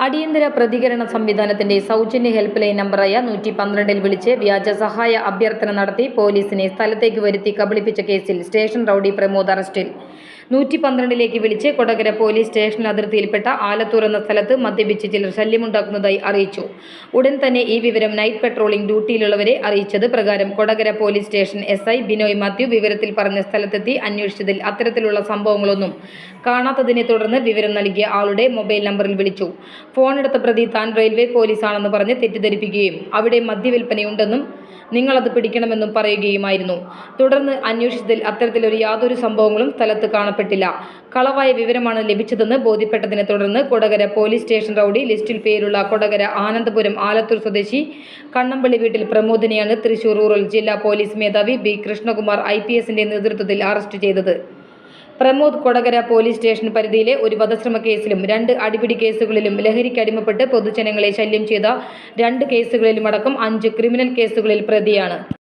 അടിയന്തര പ്രതികരണ സംവിധാനത്തിന്റെ സൗജന്യ ഹെൽപ്പ് ലൈൻ നമ്പറായ 112-ൽ വിളിച്ച് വ്യാജ സഹായ അഭ്യർത്ഥന നടത്തി പോലീസിനെ സ്ഥലത്തേക്ക് വരുത്തി കബളിപ്പിച്ച കേസിൽ സ്റ്റേഷൻ റൌഡി പ്രമോദ് അറസ്റ്റിൽ. 112-ലേക്ക് വിളിച്ച് കൊടകര പോലീസ് സ്റ്റേഷൻ അതിർത്തിയിൽപ്പെട്ട ആലത്തൂർ എന്ന സ്ഥലത്ത് മദ്യപിച്ച് ചിലർ ശല്യമുണ്ടാക്കുന്നതായി അറിയിച്ചു. ഉടൻ തന്നെ ഈ വിവരം നൈറ്റ് പെട്രോളിംഗ് ഡ്യൂട്ടിയിലുള്ളവരെ അറിയിച്ചത് പ്രകാരം Kodakara police station SI Binoy Mathew വിവരത്തിൽ പറഞ്ഞ സ്ഥലത്തെത്തി അന്വേഷിച്ചതിൽ അത്തരത്തിലുള്ള സംഭവങ്ങളൊന്നും കാണാത്തതിനെ തുടർന്ന് വിവരം നൽകിയ ആളുടെ മൊബൈൽ നമ്പറിൽ വിളിച്ചു. ഫോണെടുത്ത പ്രതി താൻ റെയിൽവേ പോലീസാണെന്ന് പറഞ്ഞ് തെറ്റിദ്ധരിപ്പിക്കുകയും അവിടെ മദ്യവിൽപ്പനയുണ്ടെന്നും നിങ്ങളത് പിടിക്കണമെന്നും പറയുകയുമായിരുന്നു. തുടർന്ന് അന്വേഷിച്ചതിൽ അത്തരത്തിലൊരു യാതൊരു സംഭവങ്ങളും സ്ഥലത്ത് കാണപ്പെട്ടില്ല. കളവായ വിവരമാണ് ലഭിച്ചതെന്ന് ബോധ്യപ്പെട്ടതിനെ തുടർന്ന് കൊടകര പോലീസ് സ്റ്റേഷൻ റൌഡി ലിസ്റ്റിൽ പേരുള്ള കൊടകര ആനന്ദപുരം ആലത്തൂർ സ്വദേശി കണ്ണമ്പള്ളി വീട്ടിൽ പ്രമോദിനെയാണ് തൃശൂർ റൂറൽ ജില്ലാ പോലീസ് മേധാവി B. കൃഷ്ണകുമാർ IPSന്റെ നേതൃത്വത്തിൽ അറസ്റ്റ് ചെയ്തത്. പ്രമോദ് കൊടകര പോലീസ് സ്റ്റേഷൻ പരിധിയിലെ ഒരു വധശ്രമ കേസിലും 2 അടിപിടി കേസുകളിലും ലഹരിക്കടിമപ്പെട്ട് പൊതുജനങ്ങളെ ശല്യം ചെയ്ത 2 കേസുകളിലുമടക്കം 5 ക്രിമിനൽ കേസുകളിൽ പ്രതിയാണ്.